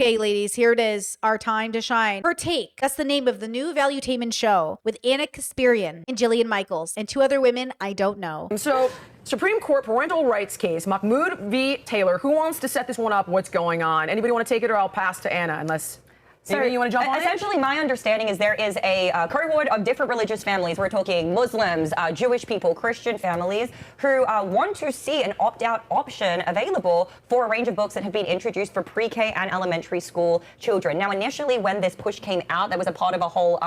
Okay, ladies, here it is. Our time to shine. Her Take. That's the name of the new Valuetainment show with Anna Kasparian and Jillian Michaels and two other women I don't know. So, Supreme Court parental rights case, Mahmoud v. Taylor. Who wants to set this one up? What's going on? Anybody want to take it, or I'll pass to Anna, unless... So, you want to jump on essentially, my understanding is there is a cohort of different religious families. We're talking Muslims, Jewish people, Christian families, who want to see an opt-out option available for a range of books that have been introduced for pre-K and elementary school children. Now, initially, when this push came out, that was a part of a whole,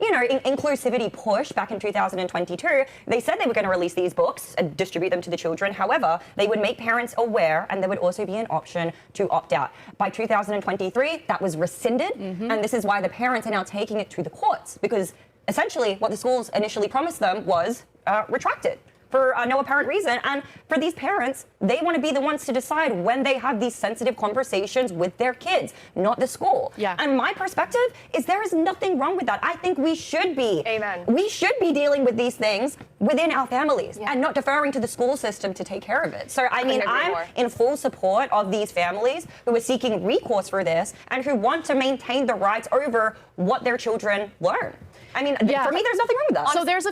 inclusivity push back in 2022. They said they were going to release these books and distribute them to the children. However, they would make parents aware, and there would also be an option to opt out. By 2023, that was rescinded. And this is why the parents are now taking it to the courts, because essentially what the schools initially promised them was retracted for no apparent reason. And for these parents, they want to be the ones to decide when they have these sensitive conversations with their kids, not the school. Yeah. And my perspective is there is nothing wrong with that. I think we should be. Amen. We should be dealing with these things within our families and not deferring to the school system to take care of it. So, I mean, I'm in full support of these families who are seeking recourse for this and who want to maintain the rights over what their children learn. I mean, for me, there's nothing wrong with that. So there's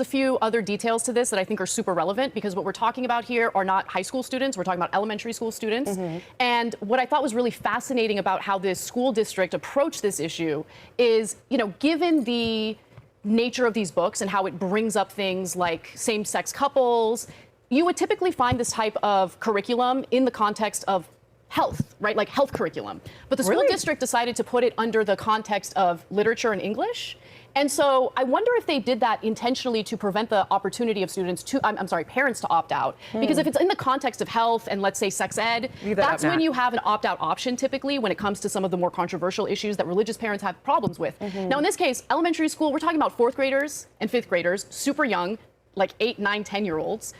a few other details to this that I think are super relevant, because what we're talking about here are not high school students. We're talking about elementary school students. And what I thought was really fascinating about how this school district approached this issue is, given the nature of these books and how it brings up things like same-sex couples, you would typically find this type of curriculum in the context of health, right? Like health curriculum. But the school district decided to put it under the context of literature and English. And so I wonder if they did that intentionally to prevent the opportunity of students to, parents to opt out. Because if it's in the context of health and, let's say, sex ed, that's when you have an opt-out option typically when it comes to some of the more controversial issues that religious parents have problems with. Now, in this case, elementary school, we're talking about 4th graders and 5th graders, super young, like 8, 9, 10-year-olds.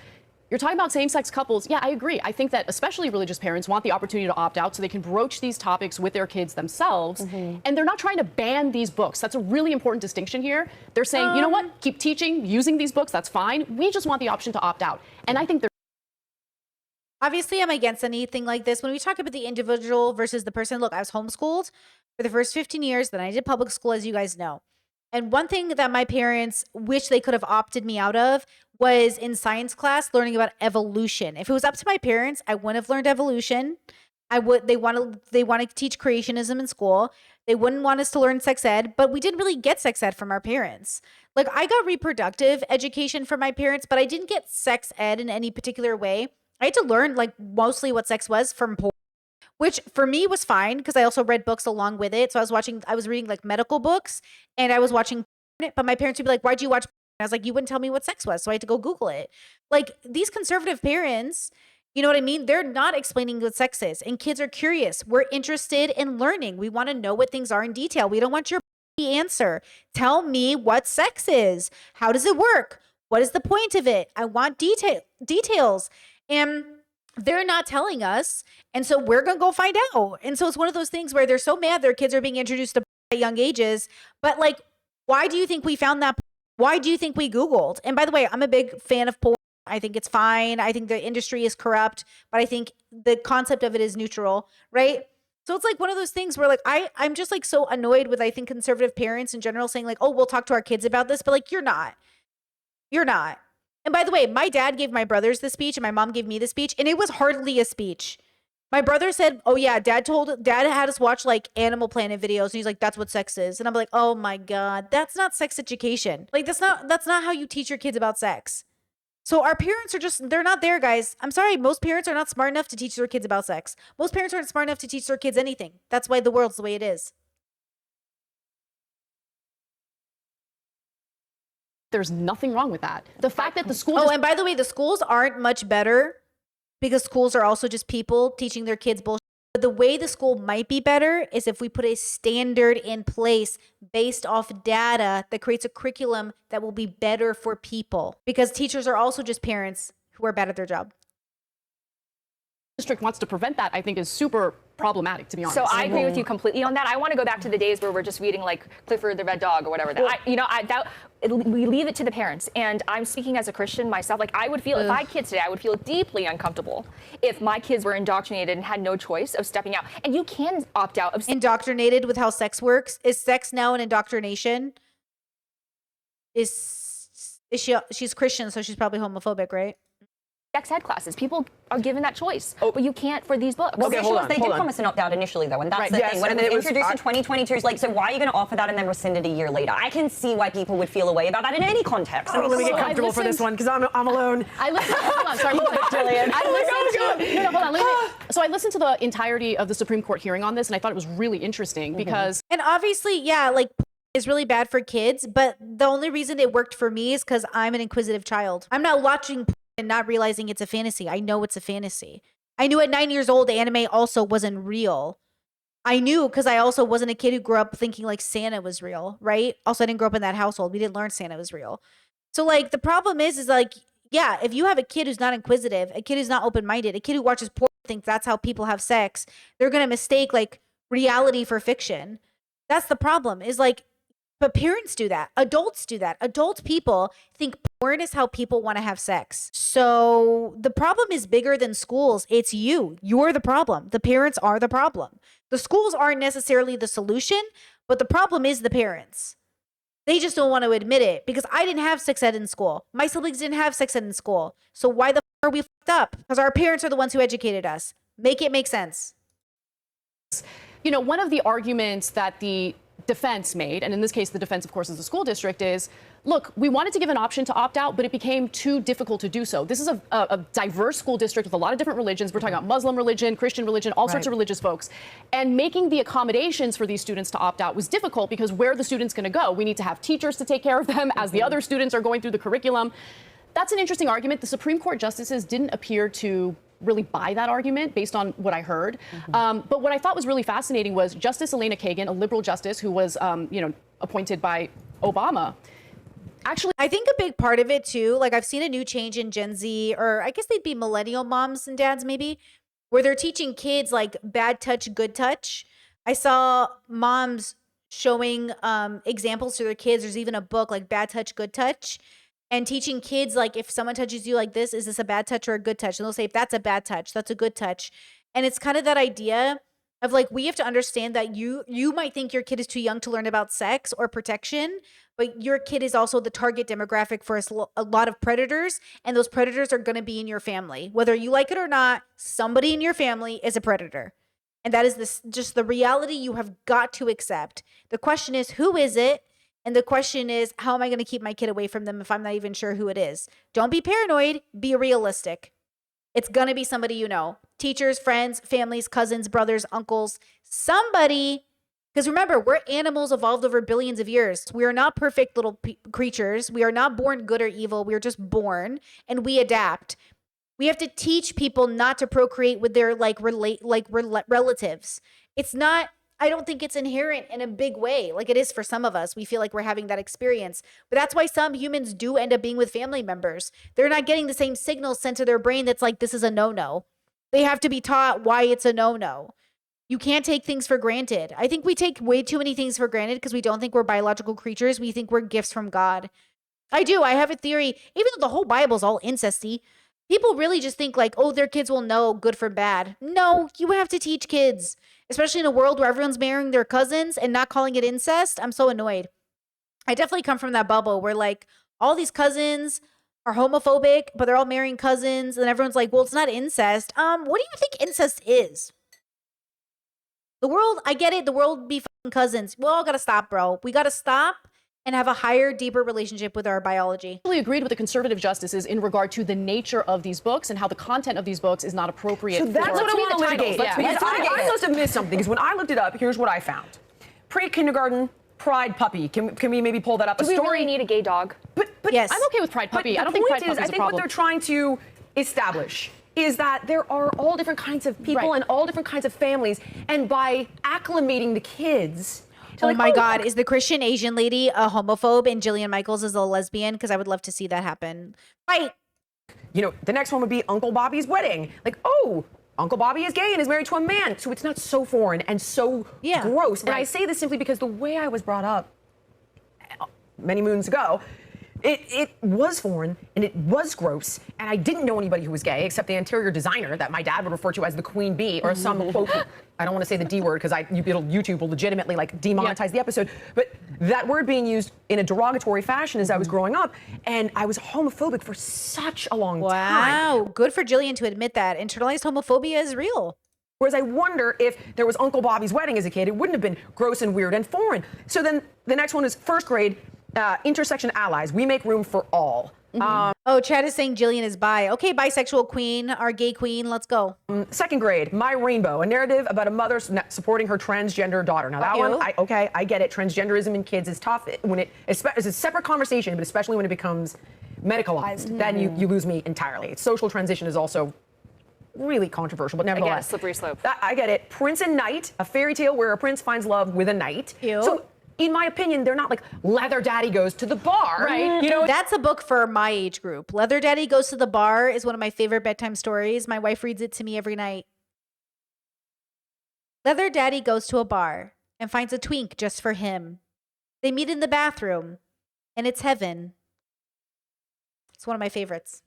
You're talking about same-sex couples. Yeah, I agree. I think that especially religious parents want the opportunity to opt out so they can broach these topics with their kids themselves. And they're not trying to ban these books. That's a really important distinction here. They're saying, you know what? Keep teaching, using these books. That's fine. We just want the option to opt out. And I think they're... Obviously, I'm against anything like this. When we talk about the individual versus the person, look, I was homeschooled for the first 15 years. Then I did public school, as you guys know. And one thing that my parents wish they could have opted me out of was in science class learning about evolution. If it was up to my parents, I wouldn't have learned evolution. They want to teach creationism in school. They wouldn't want us to learn sex ed, but we didn't really get sex ed from our parents. Like, I got reproductive education from my parents, but I didn't get sex ed in any particular way. I had to learn like mostly what sex was from porn, which for me was fine because I also read books along with it. So I was reading like medical books and I was watching porn, but my parents would be like, "Why'd you watch porn?" I was like, "You wouldn't tell me what sex was." So I had to go Google it. Like, these conservative parents, you know what I mean? They're not explaining what sex is, and kids are curious. We're interested in learning. We want to know what things are in detail. We don't want your answer. Tell me what sex is. How does it work? What is the point of it? I want details. And they're not telling us. And so we're going to go find out. And so it's one of those things where they're so mad their kids are being introduced to at young ages. But like, why do you think we found that? Why do you think we Googled? And by the way, I'm a big fan of porn. I think it's fine. I think the industry is corrupt, but I think the concept of it is neutral, right? So it's like one of those things where like, I'm just like so annoyed with, I think, conservative parents in general saying like, "Oh, we'll talk to our kids about this," but like, you're not. And by the way, my dad gave my brothers the speech and my mom gave me the speech, and it was hardly a speech. My brother said, "Oh yeah, dad had us watch like Animal Planet videos." And he's like, "That's what sex is." And I'm like, "Oh my God, that's not sex education. Like, that's not how you teach your kids about sex." So our parents are they're not there, guys. I'm sorry. Most parents are not smart enough to teach their kids about sex. Most parents aren't smart enough to teach their kids anything. That's why the world's the way it is. There's nothing wrong with that. The fact that the school... Oh, and by the way, the schools aren't much better because schools are also just people teaching their kids bullshit. But the way the school might be better is if we put a standard in place based off data that creates a curriculum that will be better for people, because teachers are also just parents who are bad at their job. District wants to prevent that, I think, is super problematic, to be honest. So I agree with you completely on that. I want to go back to the days where we're just reading like Clifford the Red Dog or whatever. We leave it to the parents. And I'm speaking as a Christian myself. Like I would feel, if I had kids today, I would feel deeply uncomfortable if my kids were indoctrinated and had no choice of stepping out. And you can opt out of Indoctrinated with how sex works. Is sex now an indoctrination? She's Christian, so she's probably homophobic, right? sex ed classes. People are given that choice, but you can't for these books. Well, Okay, the hold issue was on, they hold did on. promise an opt-out initially, though, and that's Right. the Yes, thing. When and it it was was- introduced in 2022, it's like, so why are you going to offer that and then rescind it a year later? I can see why people would feel a way about that in any context. I mean, Let me get So I comfortable for this listened- one because I'm alone. I listened. Hold on, sorry. Jillian. Hold on. So I listened to the entirety of the Supreme Court hearing on this, and I thought it was really interesting because And obviously, yeah, like is really bad for kids, but the only reason it worked for me is because I'm an inquisitive child. I'm not watching and not realizing it's a fantasy. I know it's a fantasy. I knew at 9 years old anime also wasn't real. I knew because I also wasn't a kid who grew up thinking like Santa was real, right? Also, I didn't grow up in that household. We didn't learn Santa was real. So like the problem is like, yeah, if you have a kid who's not inquisitive, a kid who's not open-minded, a kid who watches porn, thinks that's how people have sex, they're gonna mistake like reality for fiction. That's the problem. Is like, but parents do that. Adults do that. Adult people think porn is how people want to have sex. So the problem is bigger than schools. It's you. You're the problem. The parents are the problem. The schools aren't necessarily the solution, but the problem is the parents. They just don't want to admit it because I didn't have sex ed in school. My siblings didn't have sex ed in school. So why the are we fucked up? Because our parents are the ones who educated us. Make it make sense. you know, one of the arguments that the defense made, and in this case, the defense, of course, is the school district, is, look, we wanted to give an option to opt out, but it became too difficult to do so. This is a diverse school district with a lot of different religions. We're talking about Muslim religion, Christian religion, all sorts of religious folks. And making the accommodations for these students to opt out was difficult because where are the students going to go? We need to have teachers to take care of them as the other students are going through the curriculum. That's an interesting argument. The Supreme Court justices didn't appear to really buy that argument based on what I heard. But what I thought was really fascinating was Justice Elena Kagan, a liberal justice who was, appointed by Obama. Actually, I think a big part of it too, like I've seen a new change in Gen Z, or I guess they'd be millennial moms and dads maybe, where they're teaching kids like bad touch, good touch. I saw moms showing examples to their kids. There's even a book like Bad Touch, Good Touch, and teaching kids like if someone touches you like this, is this a bad touch or a good touch? And they'll say if that's a bad touch, that's a good touch. And it's kind of that idea of like we have to understand that you might think your kid is too young to learn about sex or protection, but your kid is also the target demographic for a lot of predators, and those predators are going to be in your family. Whether you like it or not, somebody in your family is a predator. And that is just the reality you have got to accept. The question is, who is it? And the question is, how am I going to keep my kid away from them if I'm not even sure who it is? Don't be paranoid, be realistic. It's going to be somebody you know. Teachers, friends, families, cousins, brothers, uncles, somebody. Because remember, we're animals evolved over billions of years. We are not perfect little creatures. We are not born good or evil. We are just born and we adapt. We have to teach people not to procreate with their relatives. It's not, I don't think it's inherent in a big way like it is for some of us. We feel like we're having that experience. But that's why some humans do end up being with family members. They're not getting the same signals sent to their brain that's like, this is a no-no. They have to be taught why it's a no-no. You can't take things for granted. I think we take way too many things for granted because we don't think we're biological creatures. We think we're gifts from God. I do. I have a theory. Even though the whole Bible's all incesty, people really just think like, oh, their kids will know good from bad. No, you have to teach kids, especially in a world where everyone's marrying their cousins and not calling it incest. I'm so annoyed. I definitely come from that bubble where like all these cousins are homophobic, but they're all marrying cousins. And everyone's like, well, it's not incest. What do you think incest is? The world, I get it. The world be fucking cousins. We all got to stop, bro. We got to stop and have a higher, deeper relationship with our biology. I really agreed with the conservative justices in regard to the nature of these books and how the content of these books is not appropriate. So that's for what I want to litigate. Yeah. Because I must have missed something. Because when I looked it up, here's what I found: pre-kindergarten pride puppy. Can we maybe pull that up? Do we really need a gay dog? But Yes. I'm okay with Pride Puppy. But I don't think Pride the point Puppy is, is I a think what problem. they're trying to establish is that there are all different kinds of people Right. and all different kinds of families, and by acclimating the kids. to Oh like, my God. Is the Christian Asian lady a homophobe and Jillian Michaels is a lesbian? Because I would love to see that happen. Fight. You know, the next one would be Uncle Bobby's wedding. Like, oh, Uncle Bobby is gay and is married to a man, so it's not so foreign and so Yeah, gross. And I right. say this simply because the way I was brought up many moons ago, it was foreign and it was gross, and I didn't know anybody who was gay except the interior designer that my dad would refer to as the queen bee or some quote. I don't want to say the D word because YouTube will legitimately like demonetize the episode, but that word being used in a derogatory fashion as I was growing up, and I was homophobic for such a long time. Wow. Good for Jillian to admit that. Internalized homophobia is real. Whereas I wonder if there was Uncle Bobby's wedding as a kid, it wouldn't have been gross and weird and foreign. So then the next one is first grade, intersection allies. We make room for all. Oh, Chad is saying Jillian is bi. Okay, bisexual queen, our gay queen. Let's go. Second grade, My Rainbow, a narrative about a mother supporting her transgender daughter. Now that Ew. one, I get it. Transgenderism in kids is tough when it's a separate conversation, but especially when it becomes medicalized, then you lose me entirely. Social transition is also really controversial, but nevertheless. Again, slippery slope. I get it. Prince and Knight, a fairy tale where a prince finds love with a knight. Ew. So, in my opinion, they're not like Leather Daddy goes to the bar. Right. You know, That's a book for my age group. Leather Daddy Goes to the Bar is one of my favorite bedtime stories. My wife reads it to me every night. Leather Daddy goes to a bar and finds a twink just for him. They meet in the bathroom, and it's heaven. It's one of my favorites.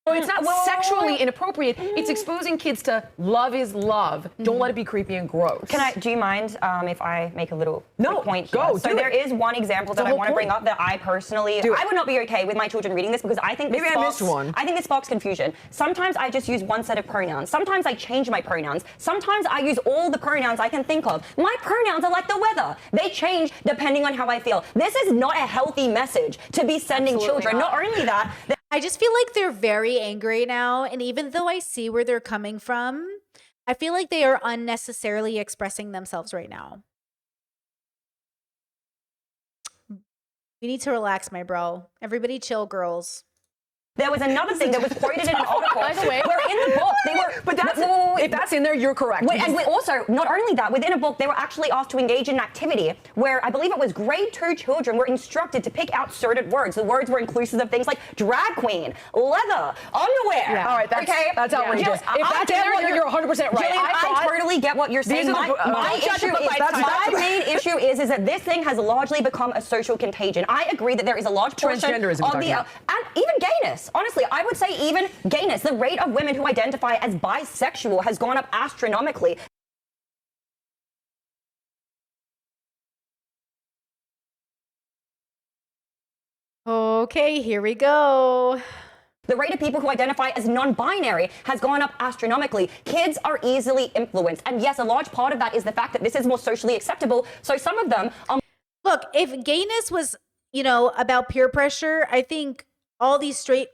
it's not sexually inappropriate. It's exposing kids to love is love. Don't let it be creepy and gross. Do you mind if I make a little No, quick point here? go, So do there it. is one example that the I whole want to bring point. up that I personally, Do it. I would not be okay with my children reading this because I think Maybe this I missed one. I think this sparks confusion. Sometimes I just use one set of pronouns. Sometimes I change my pronouns. Sometimes I use all the pronouns I can think of. My pronouns are like the weather. They change depending on how I feel. This is not a healthy message to be sending Absolutely children. not. Not only that, I just feel like they're very angry now. And even though I see where they're coming from, I feel like they are unnecessarily expressing themselves right now. We need to relax, my bro. Everybody chill, girls. there was another thing that was quoted in an article. By the way- where in the book they were. But that's wait. if that's in there, you're correct. And also, not only that, within a book, they were actually asked to engage in an activity where I believe it was grade 2 children were instructed to pick out certain words. The words were inclusive of things like drag queen, leather, underwear. Yeah. All right, that's outrageous. Just- If I that's in get there, what you're 100% right. Jillian, I I thought- totally get what you're saying. These are the- My shut issue up, is, that's- my main issue is that this thing has largely become a social contagion. I agree that there is a large portion Transgenderism you're of talking the about. and even gayness. Honestly, I would say even gayness. The rate of women who identify as bisexual has gone up astronomically. Okay, here we go. The rate of people who identify as non-binary has gone up astronomically. Kids are easily influenced. And yes, a large part of that is the fact that this is more socially acceptable. So some of them are Look, if gayness was, about peer pressure, I think all these straight,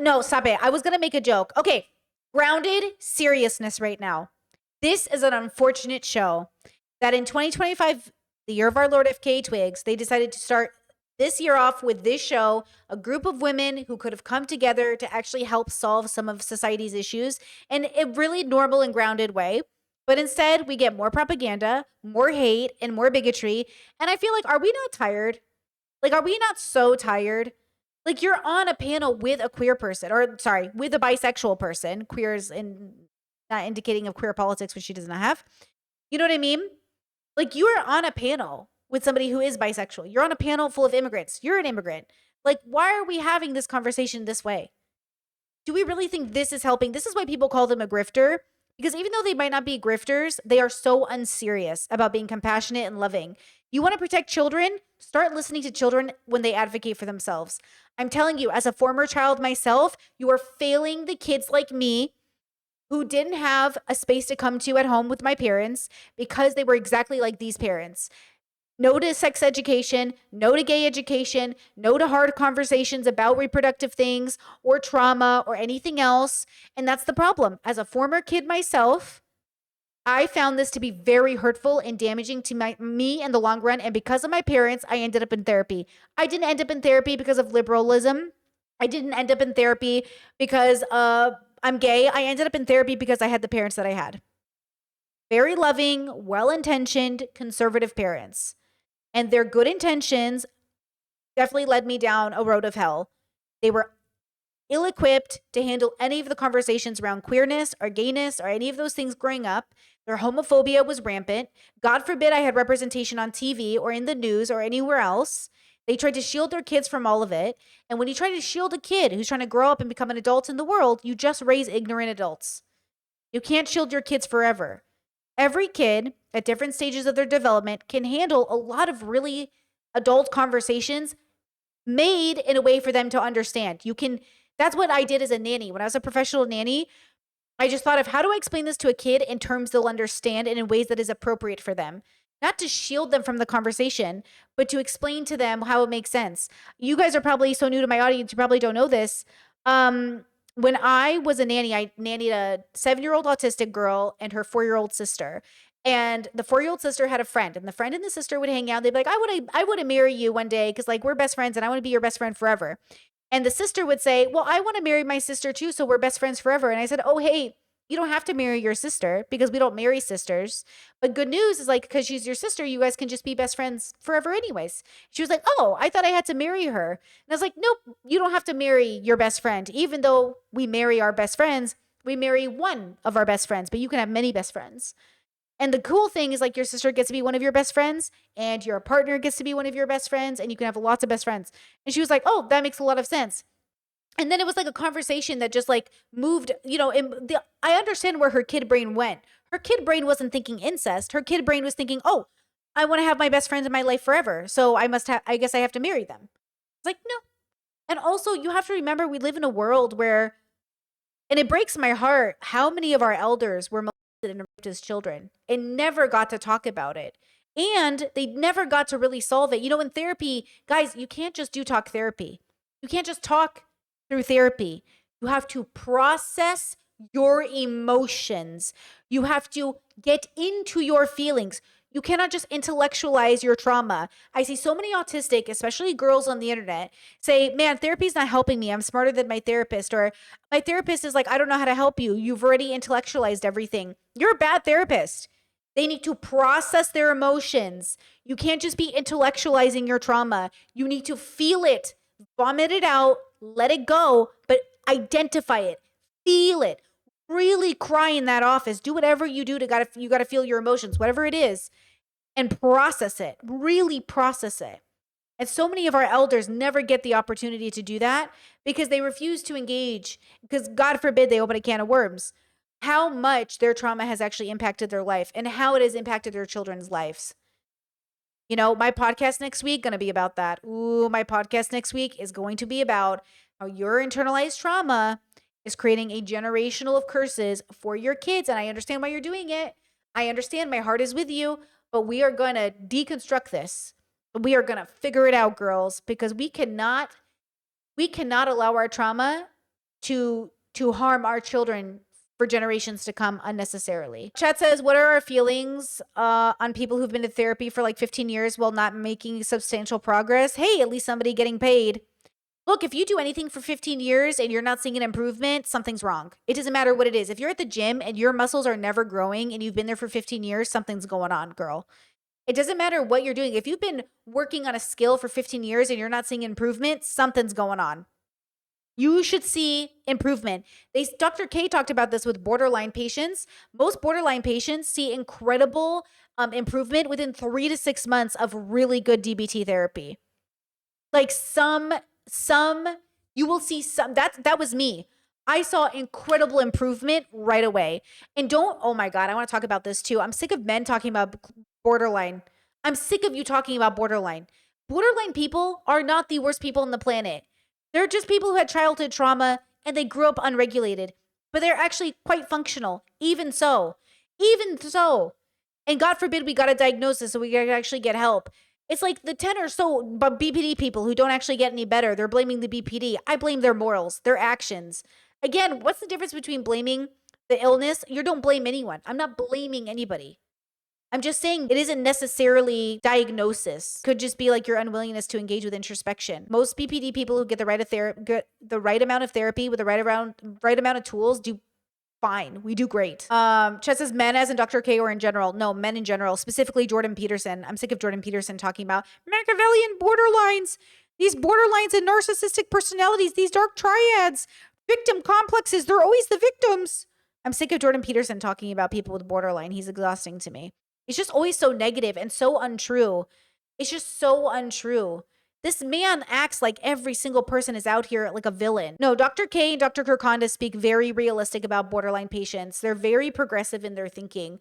no, stop it. I was going to make a joke. Okay, grounded seriousness right now. This is an unfortunate show that in 2025, the year of our Lord FK Twigs, they decided to start this year off with this show, a group of women who could have come together to actually help solve some of society's issues in a really normal and grounded way. But instead, we get more propaganda, more hate, and more bigotry. And I feel like, are we not tired? Like, are we not so tired? Like, you're on a panel with a queer person, or sorry, with a bisexual person. Queer is not indicating of queer politics, which she does not have. You know what I mean? Like, you are on a panel with somebody who is bisexual. You're on a panel full of immigrants. You're an immigrant. Like, why are we having this conversation this way? Do we really think this is helping? This is why people call them a grifter. Because even though they might not be grifters, they are so unserious about being compassionate and loving. You want to protect children? Start listening to children when they advocate for themselves. I'm telling you, as a former child myself, you are failing the kids like me who didn't have a space to come to at home with my parents because they were exactly like these parents. No to sex education, no to gay education, no to hard conversations about reproductive things or trauma or anything else. And that's the problem. As a former kid myself, I found this to be very hurtful and damaging to me in the long run. And because of my parents, I ended up in therapy. I didn't end up in therapy because of liberalism. I didn't end up in therapy because I'm gay. I ended up in therapy because I had the parents that I had. Very loving, well-intentioned, conservative parents. And their good intentions definitely led me down a road of hell. They were ill-equipped to handle any of the conversations around queerness or gayness or any of those things growing up. Their homophobia was rampant. God forbid I had representation on TV or in the news or anywhere else. They tried to shield their kids from all of it. And when you try to shield a kid who's trying to grow up and become an adult in the world, you just raise ignorant adults. You can't shield your kids forever. Every kid at different stages of their development can handle a lot of really adult conversations made in a way for them to understand. That's what I did as a nanny. When I was a professional nanny, I just thought of how do I explain this to a kid in terms they'll understand and in ways that is appropriate for them. Not to shield them from the conversation, but to explain to them how it makes sense. You guys are probably so new to my audience, you probably don't know this. When I was a nanny, I nannied a 7-year-old autistic girl and her 4-year-old sister. And the 4-year-old sister had a friend, and the friend and the sister would hang out. They'd be like, I want to marry you one day because like we're best friends and I want to be your best friend forever. And the sister would say, well, I want to marry my sister too, so we're best friends forever. And I said, oh, hey, you don't have to marry your sister because we don't marry sisters. But good news is like, because she's your sister, you guys can just be best friends forever anyways. She was like, oh, I thought I had to marry her. And I was like, nope, you don't have to marry your best friend. Even though we marry our best friends, we marry one of our best friends, but you can have many best friends. And the cool thing is like your sister gets to be one of your best friends and your partner gets to be one of your best friends and you can have lots of best friends. And she was like, oh, that makes a lot of sense. And then it was like a conversation that just like moved, I understand where her kid brain went. Her kid brain wasn't thinking incest. Her kid brain was thinking, oh, I want to have my best friends in my life forever. So I guess I have to marry them. It's like, no. And also you have to remember we live in a world where, and it breaks my heart, how many of our elders were molested and raped as children and never got to talk about it. And they never got to really solve it. In therapy, guys, you can't just do talk therapy. You can't just talk through therapy. You have to process your emotions. You have to get into your feelings. You cannot just intellectualize your trauma. I see so many autistic, especially girls on the internet, say, man, therapy's not helping me. I'm smarter than my therapist. Or my therapist is like, I don't know how to help you. You've already intellectualized everything. You're a bad therapist. They need to process their emotions. You can't just be intellectualizing your trauma. You need to feel it, vomit it out, let it go, but identify it, feel it, really cry in that office. Do whatever you do you gotta feel your emotions, whatever it is, and process it, really process it. And so many of our elders never get the opportunity to do that because they refuse to engage, because God forbid they open a can of worms. How much their trauma has actually impacted their life and how it has impacted their children's lives. My podcast next week going to be about that. My podcast next week is going to be about how your internalized trauma is creating a generational of curses for your kids. And I understand why you're doing it. I understand, my heart is with you, but we are going to deconstruct this. We are going to figure it out, girls, because we cannot allow our trauma to harm our children for generations to come unnecessarily. Chat says, what are our feelings on people who've been to therapy for like 15 years while not making substantial progress? Hey, at least somebody getting paid. Look, if you do anything for 15 years and you're not seeing an improvement, something's wrong. It doesn't matter what it is. If you're at the gym and your muscles are never growing and you've been there for 15 years, something's going on, girl. It doesn't matter what you're doing. If you've been working on a skill for 15 years and you're not seeing improvement, something's going on. You should see improvement. Dr. K talked about this with borderline patients. Most borderline patients see incredible improvement within 3 to 6 months of really good DBT therapy. Like some you will see some. That was me. I saw incredible improvement right away. And oh my God, I want to talk about this too. I'm sick of men talking about borderline. I'm sick of you talking about borderline. Borderline people are not the worst people on the planet. They're just people who had childhood trauma and they grew up unregulated, but they're actually quite functional. Even so. And God forbid we got a diagnosis so we could actually get help. It's like the 10 or so BPD people who don't actually get any better. They're blaming the BPD. I blame their morals, their actions. Again, what's the difference between blaming the illness? You don't blame anyone. I'm not blaming anybody. I'm just saying it isn't necessarily diagnosis. Could just be like your unwillingness to engage with introspection. Most BPD people who get the right amount of therapy with the right amount of tools do fine. We do great. Chet says men as in Dr. K or in general. No, men in general, specifically Jordan Peterson. I'm sick of Jordan Peterson talking about Machiavellian borderlines. These borderlines and narcissistic personalities, these dark triads, victim complexes, they're always the victims. I'm sick of Jordan Peterson talking about people with borderline. He's exhausting to me. He's just always so negative and so untrue. It's just so untrue. This man acts like every single person is out here like a villain. No, Dr. K and Dr. Kirkonda speak very realistic about borderline patients. They're very progressive in their thinking.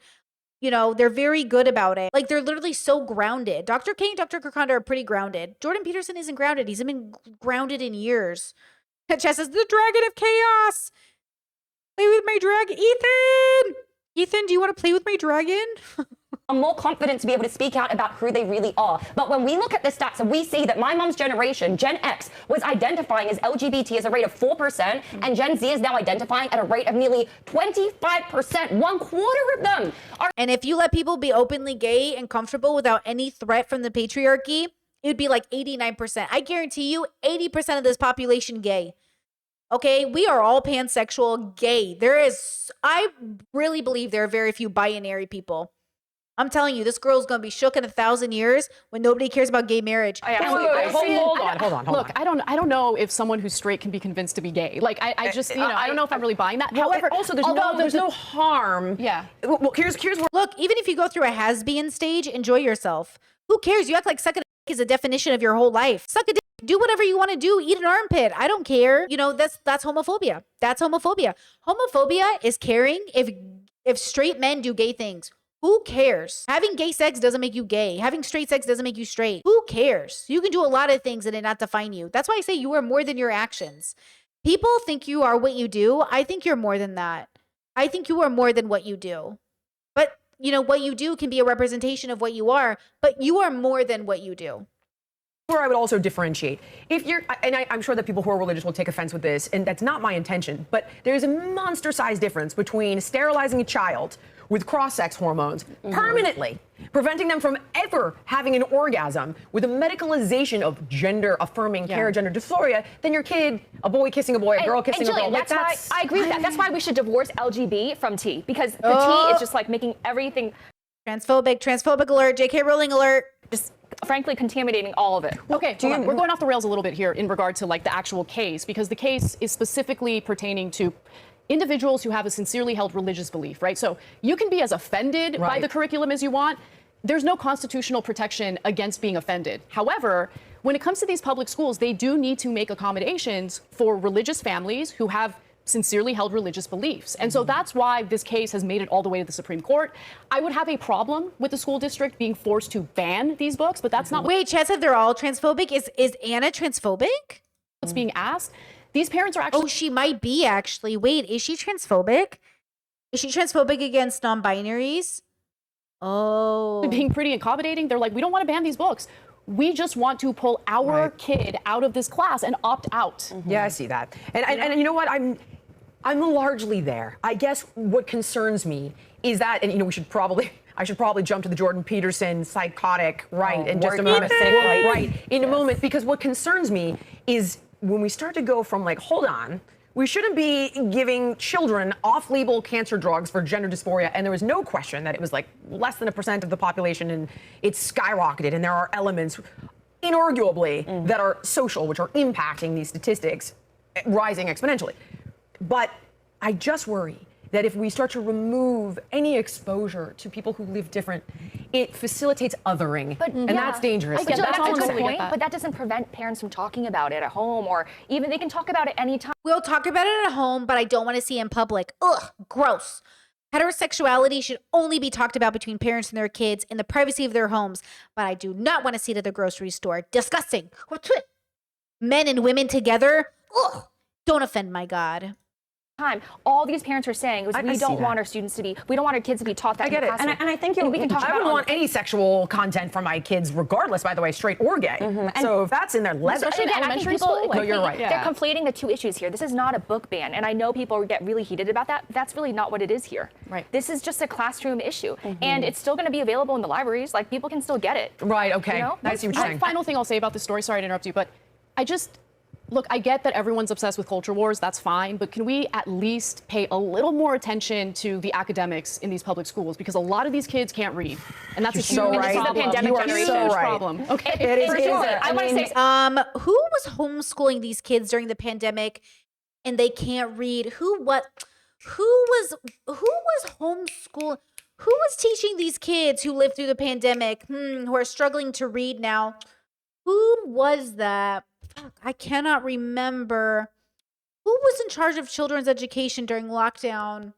You know, they're very good about it. Like, they're literally so grounded. Dr. K and Dr. Kirkonda are pretty grounded. Jordan Peterson isn't grounded. He's been grounded in years. Chess says, the dragon of chaos. Play with my dragon. Ethan, do you want to play with my dragon? Are more confident to be able to speak out about who they really are. But when we look at the stats and we see that my mom's generation, Gen X, was identifying as LGBT as a rate of 4%, and Gen Z is now identifying at a rate of nearly 25%. 1/4 of them are. And if you let people be openly gay and comfortable without any threat from the patriarchy, it would be like 89%. I guarantee you 80% of this population gay. Okay, we are all pansexual gay. I really believe there are very few binary people. I'm telling you, this girl's gonna be shook in 1,000 years when nobody cares about gay marriage. Hold on. Look, I don't know if someone who's straight can be convinced to be gay. Like, I just, I don't know if I'm really buying that. Well, However, also, there's no harm. Yeah. Well, here's where. Look, even if you go through a has-been stage, enjoy yourself. Who cares? You act like sucking a dick is a definition of your whole life. Suck a dick. Do whatever you want to do. Eat an armpit. I don't care. You know, that's homophobia. That's homophobia. Homophobia is caring if straight men do gay things. Who cares? Having gay sex doesn't make you gay. Having straight sex doesn't make you straight. Who cares? You can do a lot of things and it not define you. That's why I say you are more than your actions. People think you are what you do. I think you're more than that. I think you are more than what you do. But, you know, what you do can be a representation of what you are, but you are more than what you do. Where I would also differentiate. If you're, and I'm sure that people who are religious will take offense with this, and that's not my intention, but there's a monster-sized difference between sterilizing a child with cross-sex hormones permanently, preventing them from ever having an orgasm with a medicalization of gender-affirming care, gender dysphoria, than your kid, a boy kissing a boy, a girl kissing a girl. That's why I agree with that. That's why we should divorce LGB from T, because the T is just like making everything Transphobic alert, JK Rowling alert. just frankly contaminating all of it. Okay, we're going off the rails a little bit here in regard to like the actual case, because the case is specifically pertaining to individuals who have a sincerely held religious belief, right? So you can be as offended by the curriculum as you want. There's no constitutional protection against being offended. However, when it comes to these public schools, they do need to make accommodations for religious families who have sincerely held religious beliefs. And so that's why this case has made it all the way to the Supreme Court. I would have a problem with the school district being forced to ban these books, but that's not Wait, Chad said they're all transphobic. Is Anna transphobic? what's being asked. These parents are actually Oh, she might be actually. Wait, is she transphobic? Is she transphobic against non-binaries? Oh. being pretty accommodating. They're like, we don't want to ban these books. We just want to pull our kid out of this class and opt out. Yeah, I see that. And you know what? I'm largely there. I guess what concerns me is that, and you know, I should probably jump to the Jordan Peterson psychotic in just a moment. In a moment, because what concerns me is when we start to go from like, hold on, we shouldn't be giving children off-label cancer drugs for gender dysphoria, and there was no question that it was like less than 1% of the population, and it's skyrocketed, and there are elements, inarguably, that are social, which are impacting these statistics, rising exponentially. But I just worry that if we start to remove any exposure to people who live different, it facilitates othering, and that's dangerous. get that. That's a good Totally get point, that. but that doesn't prevent parents from talking about it at home, or even they can talk about it anytime. We'll talk about it at home, but I don't want to see it in public. Ugh, gross. Heterosexuality should only be talked about between parents and their kids in the privacy of their homes, but I do not want to see it at the grocery store. Disgusting. Men and women together? Ugh. Don't offend my God. All these parents are saying is I we see don't that. want our students to be, we don't want our kids to be taught that. I get in the it. classroom. And I think we can talk I about wouldn't it want any sexual content from my kids, regardless, by the way, straight or gay. So if that's in there, let's Especially in Again, I think elementary people, school? like, No, you're right. They're conflating the two issues here. This is not a book ban, and I know people get really heated about that. That's really not what it is here. Right. This is just a classroom issue, and it's still going to be available in the libraries. Like, people can still get it. Right, okay. You know? I see what you're saying. Final thing I'll say about this story, sorry to interrupt you, but Look, I get that everyone's obsessed with culture wars. That's fine. But can we at least pay a little more attention to the academics in these public schools? Because a lot of these kids can't read. And that's a huge so right. problem. This is the pandemic You are generation. so So right. problem. Okay. It is. For it is sure. a- I want to say Who was homeschooling these kids during the pandemic and they can't read? Who was homeschooling? Who was teaching these kids who lived through the pandemic, who are struggling to read now? Who was that? Fuck, I cannot remember. Who was in charge of children's education during lockdown?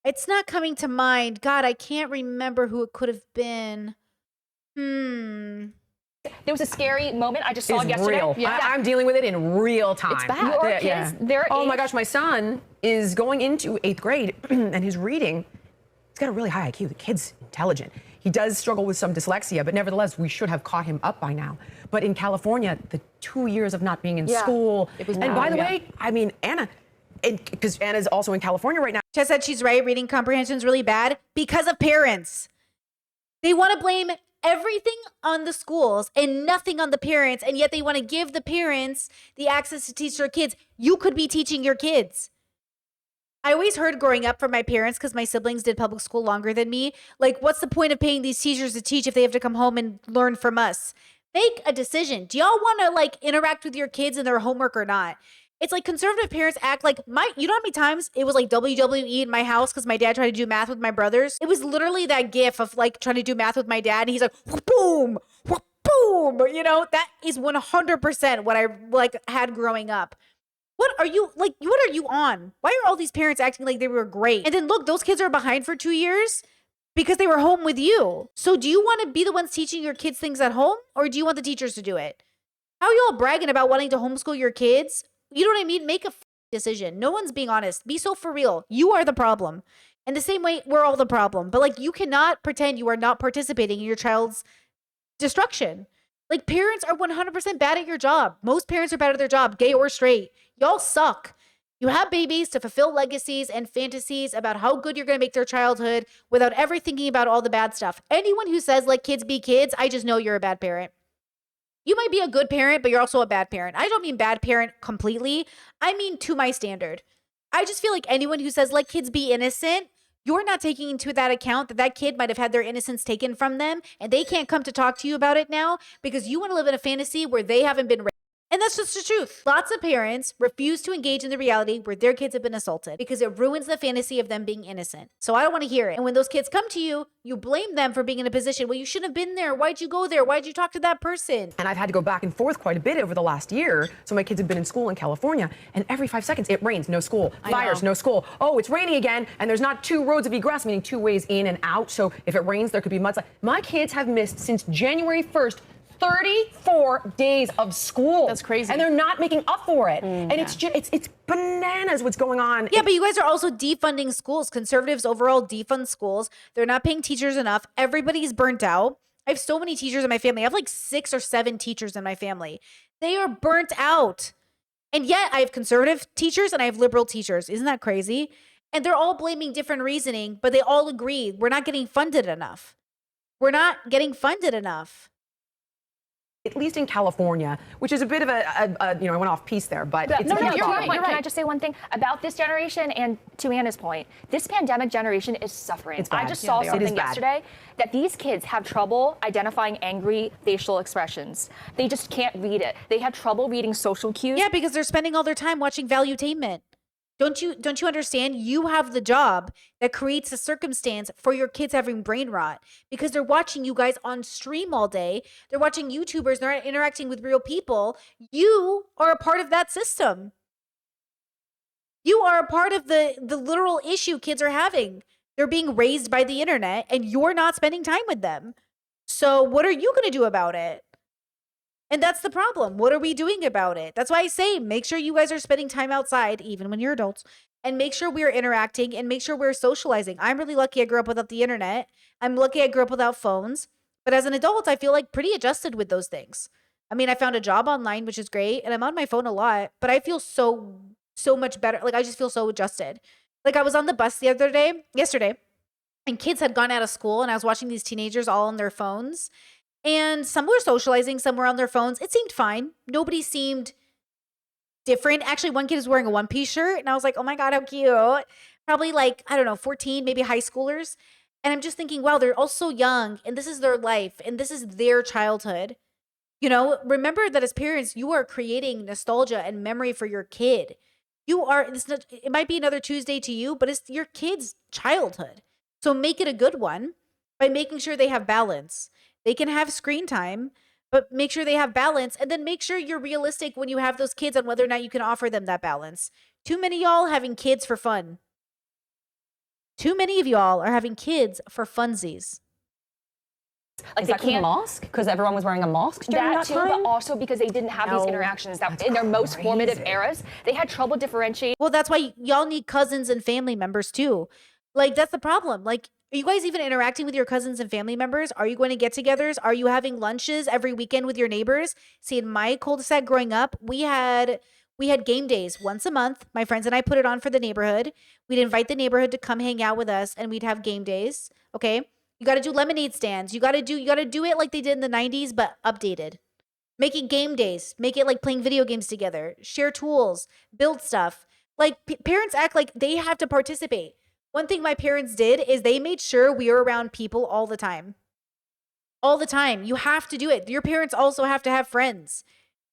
It's not coming to mind. God, I can't remember who it could have been. there was a scary moment. I just saw it Is yesterday. real. Yeah. I'm dealing with it in real time. It's bad. Your Yeah, kids, their Oh my age- gosh, my son is going into 8th grade and his reading, he's got a really high IQ. The kid's intelligent. He does struggle with some dyslexia, but nevertheless, we should have caught him up by now. But in California, the 2 years of not being in Yeah. school. It was and bad, by the yeah. way, I mean, Anna, because Anna's also in California right now. Tess said she's right. Reading comprehension is really bad because of parents. They want to blame everything on the schools and nothing on the parents, and yet they want to give the parents the access to teach their kids. You could be teaching your kids. I always heard growing up from my parents, because my siblings did public school longer than me, like, what's the point of paying these teachers to teach if they have to come home and learn from us? Make a decision. Do y'all want to like interact with your kids and their homework or not? It's like conservative parents act like you know how many times it was like WWE in my house because my dad tried to do math with my brothers? It was literally that gif of like trying to do math with my dad and he's like, boom, boom. You know, that is 100% what I like had growing up. What are you on? Why are all these parents acting like they were great? And then look, those kids are behind for 2 years because they were home with you. So do you want to be the ones teaching your kids things at home or do you want the teachers to do it? How are y'all bragging about wanting to homeschool your kids? You know what I mean? Make a decision. No one's being honest. Be so for real. You are the problem. And the same way, we're all the problem. But like, you cannot pretend you are not participating in your child's destruction. Like, parents are 100% bad at your job. Most parents are bad at their job, gay or straight. Y'all suck. You have babies to fulfill legacies and fantasies about how good you're going to make their childhood without ever thinking about all the bad stuff. Anyone who says let kids be kids, I just know you're a bad parent. You might be a good parent, but you're also a bad parent. I don't mean bad parent completely. I mean to my standard. I just feel like anyone who says let kids be innocent, you're not taking into that account that that kid might have had their innocence taken from them and they can't come to talk to you about it now because you want to live in a fantasy where they haven't been raised. And that's just the truth. Lots of parents refuse to engage in the reality where their kids have been assaulted because it ruins the fantasy of them being innocent. So I don't want to hear it. And when those kids come to you, you blame them for being in a position, well, you shouldn't have been there. Why'd you go there? Why'd you talk to that person? And I've had to go back and forth quite a bit over the last year. So my kids have been in school in California, and every 5 seconds it rains, no school. Fires, no school. Oh, it's raining again, and there's not 2 roads of egress, meaning 2 ways in and out. So if it rains, there could be mudslides. My kids have missed since January 1st 34 days of school. That's crazy. And they're not making up for it. And it's just it's bananas what's going on. Yeah, but you guys are also defunding schools. Conservatives overall defund schools. They're not paying teachers enough. Everybody's burnt out. I have so many teachers in my family. I have like 6 or 7 teachers in my family. They are burnt out. And yet I have conservative teachers and I have liberal teachers. Isn't that crazy? And they're all blaming different reasoning, but they all agree we're not getting funded enough. We're not getting funded enough. At least in California, which is a bit of a I went off piece there, but it's No, a you're huge right. problem. Can I just say one thing about this generation? And to Anna's point, this pandemic generation is suffering. It's bad. I just Yeah, saw they are. It is something bad. yesterday that these kids have trouble identifying angry facial expressions. They just can't read it. They have trouble reading social cues. Yeah, because they're spending all their time watching Valuetainment. Don't you understand? You have the job that creates a circumstance for your kids having brain rot because they're watching you guys on stream all day. They're watching YouTubers. They're not interacting with real people. You are a part of that system. You are a part of the literal issue kids are having. They're being raised by the internet and you're not spending time with them. So what are you going to do about it? And that's the problem. What are we doing about it? That's why I say make sure you guys are spending time outside, even when you're adults, and make sure we're interacting and make sure we're socializing. I'm really lucky I grew up without the internet. I'm lucky I grew up without phones. But as an adult, I feel like pretty adjusted with those things. I mean, I found a job online, which is great, and I'm on my phone a lot, but I feel so much better. Like, I just feel so adjusted. Like, I was on the bus yesterday, and kids had gone out of school, and I was watching these teenagers all on their phones. And some were socializing, some were on their phones. It seemed fine. Nobody seemed different. Actually, one kid is wearing a one-piece shirt, and I was like, oh my God, how cute. Probably like, I don't know, 14, maybe high schoolers. And I'm just thinking, wow, they're all so young, and this is their life, and this is their childhood. You know, remember that as parents, you are creating nostalgia and memory for your kid. You are, it might be another Tuesday to you, but it's your kid's childhood. So make it a good one by making sure they have balance. They can have screen time, but make sure they have balance, and then make sure you're realistic when you have those kids on whether or not you can offer them that balance. Too many of y'all having kids for fun. Too many of y'all are having kids for funsies. Like Is they that because of the can't. mask? Because everyone was wearing a mask during That that too, time? but also because they didn't have these No. interactions that in their most formative eras, they had trouble differentiating. Well, that's why y'all need cousins and family members too. Like, that's the problem. Like, are you guys even interacting with your cousins and family members? Are you going to get-togethers? Are you having lunches every weekend with your neighbors? See, in my cul-de-sac growing up, we had game days once a month. My friends and I put it on for the neighborhood. We'd invite the neighborhood to come hang out with us, and we'd have game days. Okay, you got to do lemonade stands. You got to do it like they did in the 90s, but updated. Make it game days. Make it like playing video games together. Share tools. Build stuff. Like parents act like they have to participate. One thing my parents did is they made sure we were around people all the time. All the time. You have to do it. Your parents also have to have friends.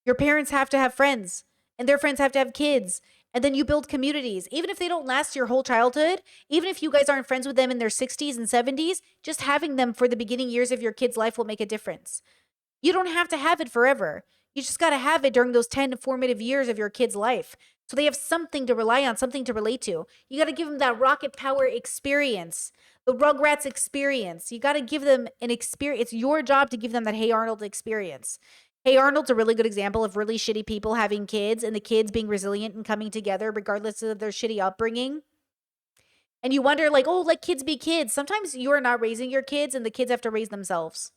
Your parents have to have friends, and their friends have to have kids. And then you build communities. Even if they don't last your whole childhood, even if you guys aren't friends with them in their 60s and 70s, just having them for the beginning years of your kid's life will make a difference. You don't have to have it forever. You just got to have it during those 10 formative years of your kid's life. So they have something to rely on, something to relate to. You got to give them that rocket power experience, the Rugrats experience. You got to give them an experience. It's your job to give them that Hey Arnold experience. Hey Arnold's a really good example of really shitty people having kids and the kids being resilient and coming together regardless of their shitty upbringing. And you wonder, like, oh, let kids be kids. Sometimes you are not raising your kids and the kids have to raise themselves.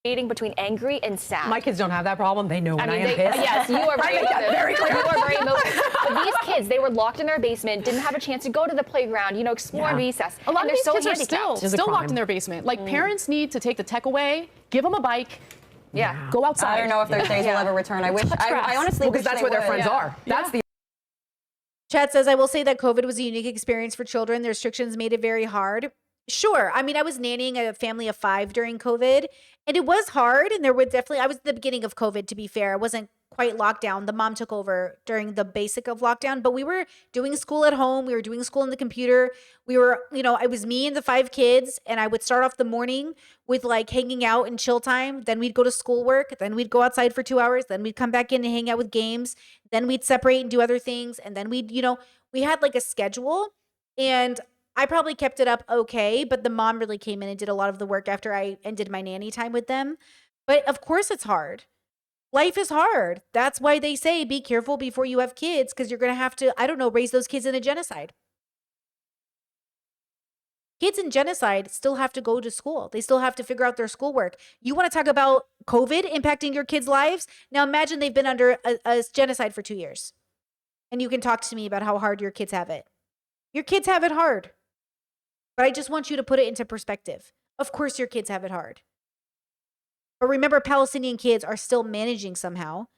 Between angry and sad. My kids don't have that problem. They know when I am pissed. Yes, you are very make that emotive. very clear. You are very emotive. But these kids, they were locked in their basement, didn't have a chance to go to the playground, explore Yeah. recess. A lot and of these they're kids so are handicapped. It's a still locked crime. in their basement. Like parents need to take the tech away, give them a bike, Yeah. go outside. I don't know if those days will ever return. I wish. I honestly Because wish that's they where their would. friends Yeah. are. That's the Chad says, I will say that COVID was a unique experience for children. The restrictions made it very hard. Sure. I mean, I was nannying a family of 5 during COVID, and it was hard. And there were definitely, I was at the beginning of COVID, to be fair. I wasn't quite locked down. The mom took over during the basic of lockdown, but we were doing school at home. We were doing school on the computer. We were, it was me and the 5 kids, and I would start off the morning with like hanging out and chill time. Then we'd go to schoolwork. Then we'd go outside for 2 hours. Then we'd come back in and hang out with games. Then we'd separate and do other things. And then we had like a schedule, and I probably kept it up okay, but the mom really came in and did a lot of the work after I ended my nanny time with them. But of course it's hard. Life is hard. That's why they say be careful before you have kids, because you're going to have to, raise those kids in a genocide. Kids in genocide still have to go to school. They still have to figure out their schoolwork. You want to talk about COVID impacting your kids' lives? Now imagine they've been under a genocide for 2 years. And you can talk to me about how hard your kids have it. Your kids have it hard. But I just want you to put it into perspective. Of course your kids have it hard. But remember, Palestinian kids are still managing somehow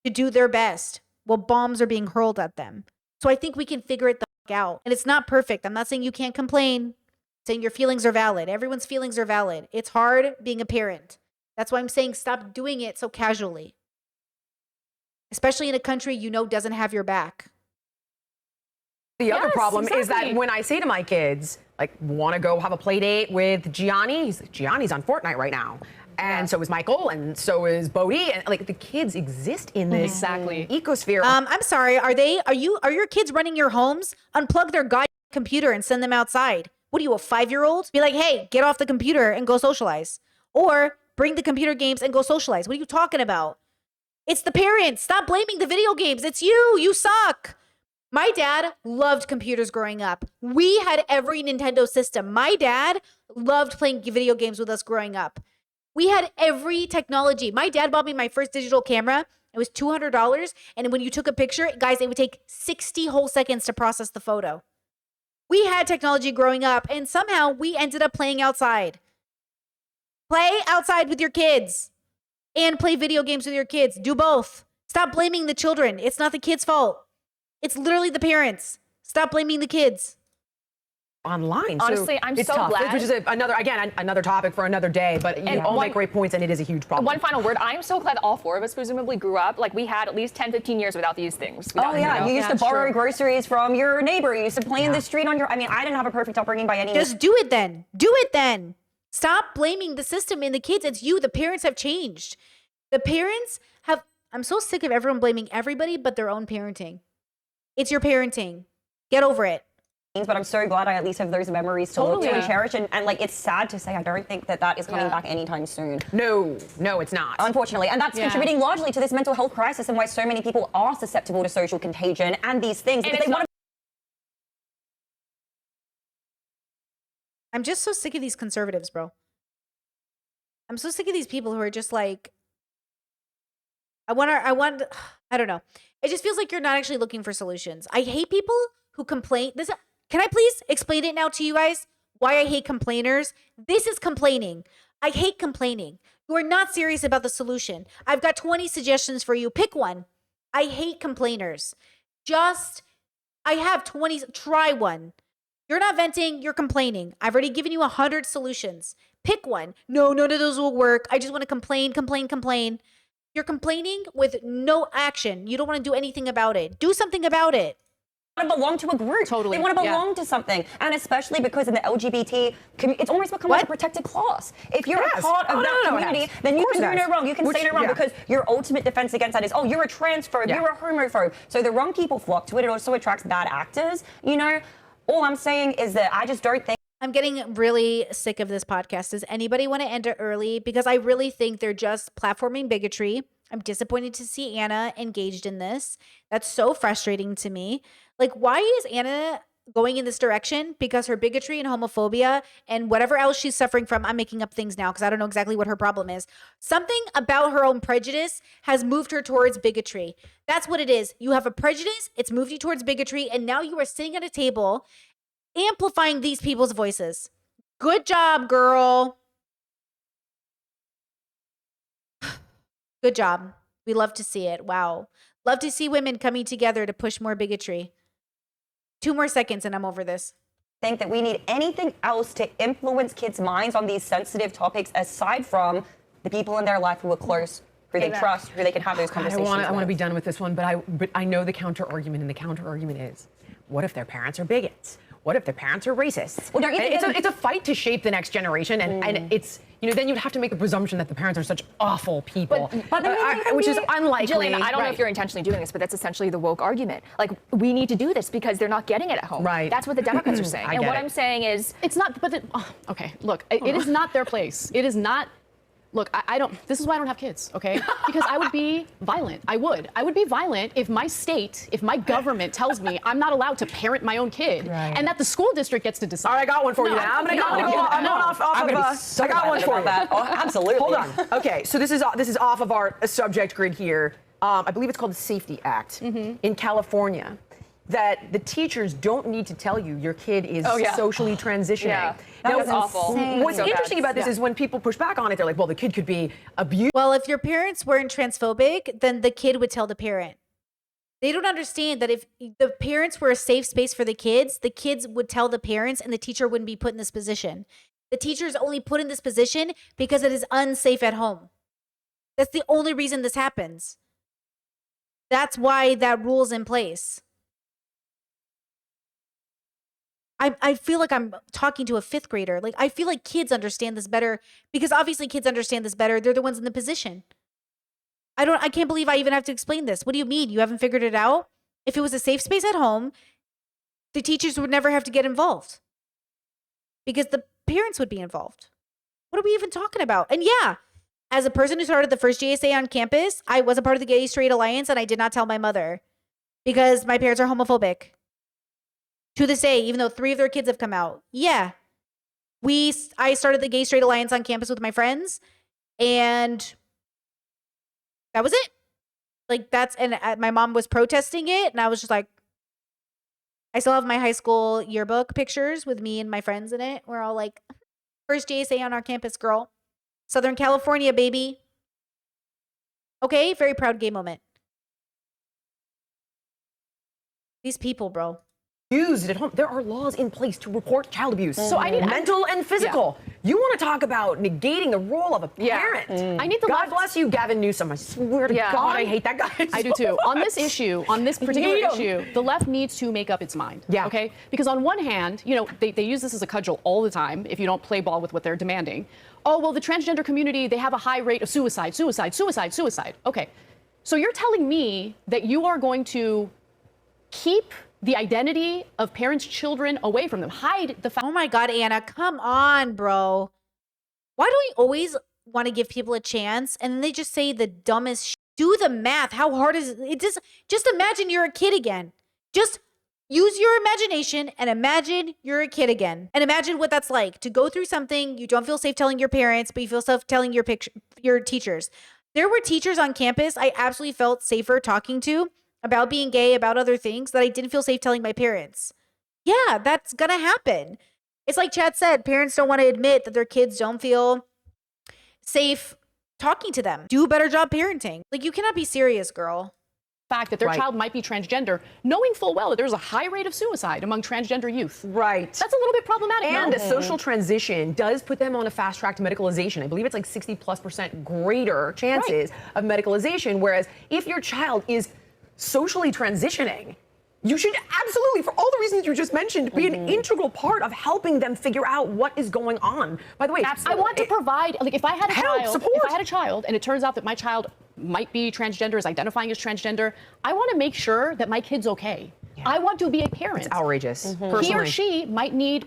to do their best while bombs are being hurled at them. So I think we can figure it the fuck out. And it's not perfect. I'm not saying you can't complain. I'm saying your feelings are valid. Everyone's feelings are valid. It's hard being a parent. That's why I'm saying stop doing it so casually. Especially in a country doesn't have your back. The other Yes, problem is that exactly. when I say to my kids, like, want to go have a play date with Gianni? He's like, Gianni's on Fortnite right now. And so is Michael, and so is Bodhi. And like the kids exist in this Exactly. ecosphere. I'm sorry. Are your kids running your homes? Unplug their goddamn computer and send them outside. What are you, a 5-year-old? Be like, hey, get off the computer and go socialize. Or bring the computer games and go socialize. What are you talking about? It's the parents. Stop blaming the video games. It's you. You suck. My dad loved computers growing up. We had every Nintendo system. My dad loved playing video games with us growing up. We had every technology. My dad bought me my first digital camera. It was $200. And when you took a picture, guys, it would take 60 whole seconds to process the photo. We had technology growing up, and somehow we ended up playing outside. Play outside with your kids and play video games with your kids. Do both. Stop blaming the children. It's not the kids' fault. It's literally the parents. Stop blaming the kids. Online. Honestly, so I'm it's so tough, glad- which is another topic for another day, but you And all one- make great points, and it is a huge problem. One final word. I'm so glad all four of us presumably grew up. Like we had at least 10, 15 years without these things. Oh yeah, you used to That's borrow true. groceries from your neighbor. You used to play in the street on your. I mean, I didn't have a perfect upbringing by any means. Just do it then. Do it then. Stop blaming the system and the kids. It's you. The parents have changed. The parents have. I'm so sick of everyone blaming everybody but their own parenting. It's your parenting. Get over it. But I'm so glad I at least have those memories to look to and Totally. cherish. And like, it's sad to say, I don't think that is coming Yeah. back anytime soon. No, it's not. Unfortunately, and that's Yeah. contributing largely to this mental health crisis and why so many people are susceptible to social contagion and these things And because it's they want not- I'm just so sick of these conservatives, bro. I'm so sick of these people who are just like, I don't know. It just feels like you're not actually looking for solutions. I hate people who complain. Can I please explain it now to you guys? Why I hate complainers? This is complaining. I hate complaining. You are not serious about the solution. I've got 20 suggestions for you. Pick one. I hate complainers. I have 20. Try one. You're not venting, you're complaining. I've already given you 100 solutions. Pick one. No, none of those will work. I just want to complain. You're complaining with no action. You don't want to do anything about it. Do something about it. to belong to a group. Totally, They want to yeah. belong to something. And especially because in the LGBT community, it's almost become like a protected class. If you're a Yes. part of Oh, that no, it community, has. then Of you course can it do has. no wrong. You can Which- say no wrong yeah. because your ultimate defense against that is, oh, you're a transphobe, Yeah. you're a homophobe. So the wrong people flock to it. It also attracts bad actors. You know, all I'm saying is that I just don't think I'm getting really sick of this podcast. Does anybody want to end it early? Because I really think they're just platforming bigotry. I'm disappointed to see Anna engaged in this. That's so frustrating to me. Like, why is Anna going in this direction? Because her bigotry and homophobia and whatever else she's suffering from, I'm making up things now because I don't know exactly what her problem is. Something about her own prejudice has moved her towards bigotry. That's what it is. You have a prejudice, it's moved you towards bigotry, and now you are sitting at a table amplifying these people's voices. Good job, girl. Good job. We love to see it. Wow. Love to see women coming together to push more bigotry. 2 more seconds and I'm over this. that we need anything else to influence kids' minds on these sensitive topics aside from the people in their life who are close, who they Amen. trust, who they can have those God, conversations I want to with. be done with this one, but I know the counter argument, and the counter argument is, what if their parents are bigots? What if their parents are racists? Well, don't you And think it's a fight to shape the next generation, and it's, then you'd have to make a presumption that the parents are such awful people, but then they can which is be- unlikely. Jillian, I don't know Right. if you're intentionally doing this, but that's essentially the woke argument. Like, we need to do this because they're not getting it at home. Right. That's what the Democrats are saying. I And get what it. I'm saying is, It's not, but okay, look, it is not their place. It is not. Look, I don't. This is why I don't have kids, okay? Because I would be violent. I would be violent if my state, if my government tells me I'm not allowed to parent my own kid, Right. and that the school district gets to decide. All right, I got one for you. No, Then I'm gonna no, go. no, I'm no. going off I'm of. gonna be so I got one violent for about you. that. Oh, absolutely. Hold on. Okay, so this is off of our subject grid here. I believe it's called the Safety Act in California. That the teachers don't need to tell you your kid is Oh, yeah. socially transitioning. Yeah, that was awful. What's So bad. interesting about this is when people push back on it, they're like, well, the kid could be abused. Well, if your parents weren't transphobic, then the kid would tell the parent. They don't understand that if the parents were a safe space for the kids would tell the parents and the teacher wouldn't be put in this position. The teacher is only put in this position because it is unsafe at home. That's the only reason this happens. That's why that rule's in place. I feel like I'm talking to a 5th grader. Like, I feel like kids understand this better because obviously kids understand this better. They're the ones in the position. I can't believe I even have to explain this. What do you mean? You haven't figured it out? If it was a safe space at home, the teachers would never have to get involved because the parents would be involved. What are we even talking about? And yeah, as a person who started the first GSA on campus, I was a part of the Gay Straight Alliance and I did not tell my mother because my parents are homophobic. To this day, even though 3 of their kids have come out. Yeah. I started the Gay Straight Alliance on campus with my friends and that was it. Like my mom was protesting it and I was just like, I still have my high school yearbook pictures with me and my friends in it. We're all like, first JSA on our campus, girl. Southern California, baby. Okay, very proud gay moment. These people, bro. Abused at home. There are laws in place to report child abuse. So I need- mental and physical. You want to talk about negating the role of a parent? I need the God left- bless you, Gavin Newsom. I swear to Yeah. God, I hate that guy. I do too. On this issue, on this particular Hate 'em. issue, the left needs to make up its mind. Yeah. Okay? Because on one hand, you know, they use this as a cudgel all the time if you don't play ball with what they're demanding. Oh, well, the transgender community, they have a high rate of suicide. Okay. So you're telling me that you are going to keep the identity of parents' children away from them, hide the fact. Oh my God, Anna, come on, bro. Why do we always want to give people a chance and then they just say the dumbest Do the math. How hard is it? Just imagine you're a kid again. Just use your imagination and imagine you're a kid again. And imagine what that's like to go through something you don't feel safe telling your parents, but you feel safe telling your teachers. There were teachers on campus I absolutely felt safer talking to about being gay, about other things that I didn't feel safe telling my parents. Yeah, that's gonna happen. It's like Chad said, parents don't want to admit that their kids don't feel safe talking to them. Do a better job parenting. Like, you cannot be serious, girl. Fact that their Right. child might be transgender, knowing full well that there's a high rate of suicide among transgender youth. Right. That's a little bit problematic. And no? a social transition does put them on a fast track to medicalization. I believe it's like 60+% greater chances of medicalization. Whereas if your child is socially transitioning, you should absolutely, for all the reasons you just mentioned, be an integral part of helping them figure out what is going on. By the way, I want to provide, like, if I had a Help, child, support. if I had a child, and it turns out that my child might be transgender, is identifying as transgender, I want to make sure that my kid's okay. I want to be a parent. It's outrageous. He or Personally. she might need,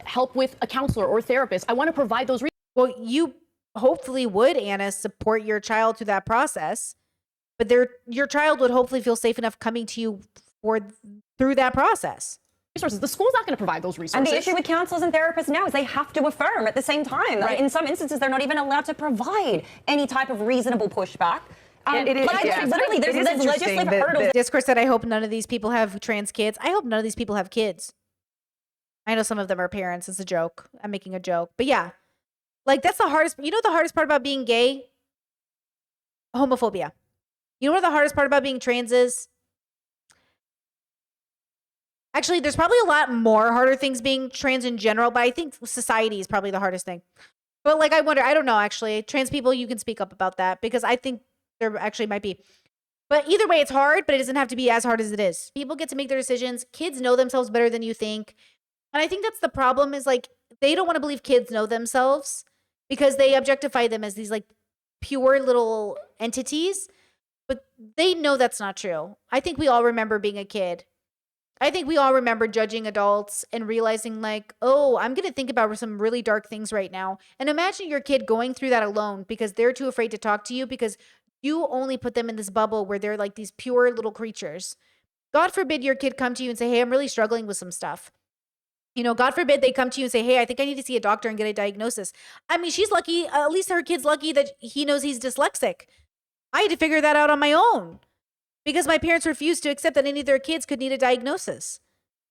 help with a counselor or therapist. I want to provide those. Well, you hopefully would, Anna, support your child through that process. But your child would hopefully feel safe enough coming to you through that process. Resources. The school's not going to provide those resources. And the issue with counselors and therapists now is they have to affirm at the same time. Right. In some instances, they're not even allowed to provide any type of reasonable pushback. It is- Like, yeah. literally, It there's is interesting legislative that- hurdles. that- Discourse said, I hope none of these people have trans kids. I hope none of these people have kids. I know some of them are parents. It's a joke. I'm making a joke. But yeah, like, that's the hardest. You know the hardest part about being gay? Homophobia. You know what the hardest part about being trans is? Actually, there's probably a lot more harder things being trans in general, but I think society is probably the hardest thing. But like, I wonder, I don't know, actually. Trans people, you can speak up about that because I think there actually might be. But either way, it's hard, but it doesn't have to be as hard as it is. People get to make their decisions. Kids know themselves better than you think. And I think that's the problem is, like, they don't want to believe kids know themselves because they objectify them as these, like, pure little entities. But they know that's not true. I think we all remember being a kid. I think we all remember judging adults and realizing, like, oh, I'm going to think about some really dark things right now. And imagine your kid going through that alone because they're too afraid to talk to you because you only put them in this bubble where they're like these pure little creatures. God forbid your kid come to you and say, hey, I'm really struggling with some stuff. You know, God forbid they come to you and say, hey, I think I need to see a doctor and get a diagnosis. I mean, she's lucky. At least her kid's lucky that he knows he's dyslexic. I had to figure that out on my own because my parents refused to accept that any of their kids could need a diagnosis.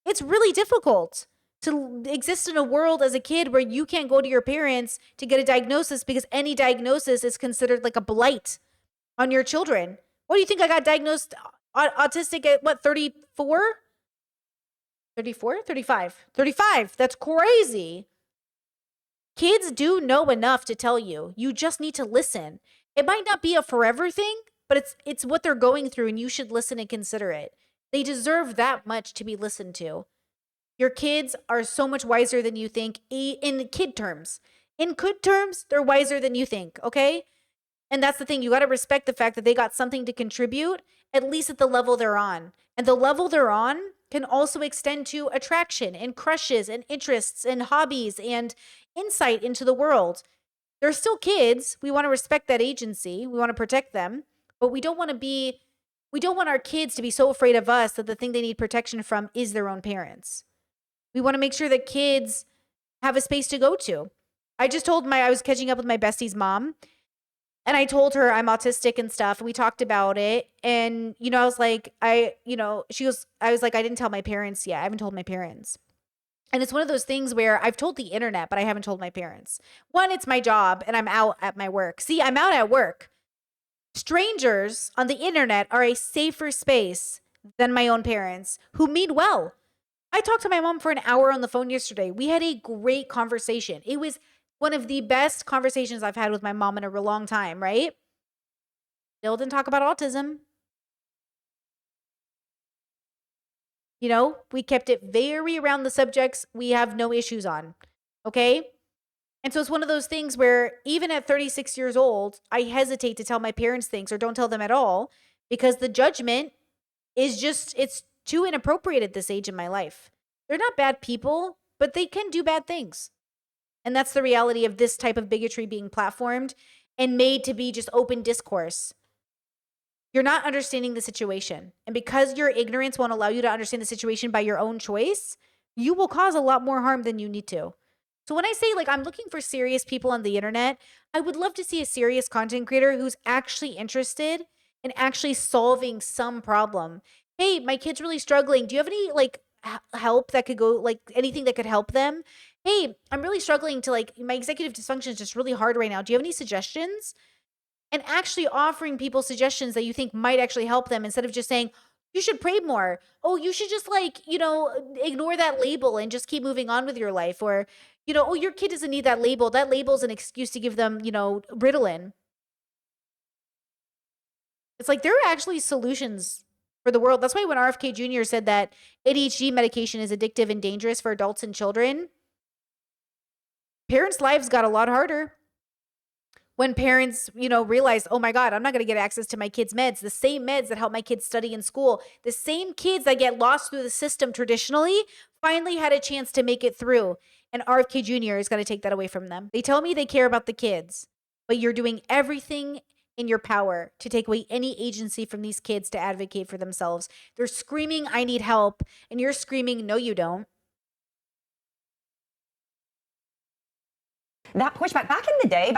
It's really difficult to exist in a world as a kid where you can't go to your parents to get a diagnosis because any diagnosis is considered like a blight on your children. What do you think? I got diagnosed autistic at what, 34? 34? 35. 35. That's crazy. Kids do know enough to tell you. You just need to listen. It might not be a forever thing, but it's what they're going through and you should listen and consider it. They deserve that much to be listened to. Your kids are so much wiser than you think in kid terms. In kid terms, they're wiser than you think, okay? And that's the thing. You got to respect the fact that they got something to contribute, at least at the level they're on. And the level they're on can also extend to attraction and crushes and interests and hobbies and insight into the world. They're still kids. We want to respect that agency. We want to protect them, but we don't want our kids to be so afraid of us that the thing they need protection from is their own parents. We want to make sure that kids have a space to go to. I was catching up with my bestie's mom. And I told her I'm autistic and stuff. And we talked about it. And, I was like, I was like, I didn't tell my parents yet. I haven't told my parents. And it's one of those things where I've told the internet, but I haven't told my parents. One, it's my job and I'm out at my work. See, I'm out at work. Strangers on the internet are a safer space than my own parents who mean well. I talked to my mom for an hour on the phone yesterday. We had a great conversation. It was one of the best conversations I've had with my mom in a real long time, right? Still didn't talk about autism. You know, we kept it very around the subjects we have no issues on. Okay? And so it's one of those things where even at 36 years old, I hesitate to tell my parents things or don't tell them at all because the judgment is just, it's too inappropriate at this age in my life. They're not bad people, but they can do bad things. And that's the reality of this type of bigotry being platformed and made to be just open discourse. You're not understanding the situation. And because your ignorance won't allow you to understand the situation by your own choice, you will cause a lot more harm than you need to. So when I say like I'm looking for serious people on the internet, I would love to see a serious content creator who's actually interested in actually solving some problem. Hey, my kid's really struggling. Do you have any like help that could go, like anything that could help them? Hey, I'm really struggling to like, my executive dysfunction is just really hard right now. Do you have any suggestions? And actually offering people suggestions that you think might actually help them instead of just saying, you should pray more. Oh, you should just like, ignore that label and just keep moving on with your life. Or, oh, your kid doesn't need that label. That label's an excuse to give them, Ritalin. It's like there are actually solutions for the world. That's why when RFK Jr. said that ADHD medication is addictive and dangerous for adults and children, parents' lives got a lot harder. When parents, realized, oh my God, I'm not going to get access to my kids' meds, the same meds that help my kids study in school, the same kids that get lost through the system traditionally finally had a chance to make it through. And RFK Jr. is going to take that away from them. They tell me they care about the kids, but you're doing everything in your power to take away any agency from these kids to advocate for themselves. They're screaming, I need help. And you're screaming, no, you don't. That pushback back in the day,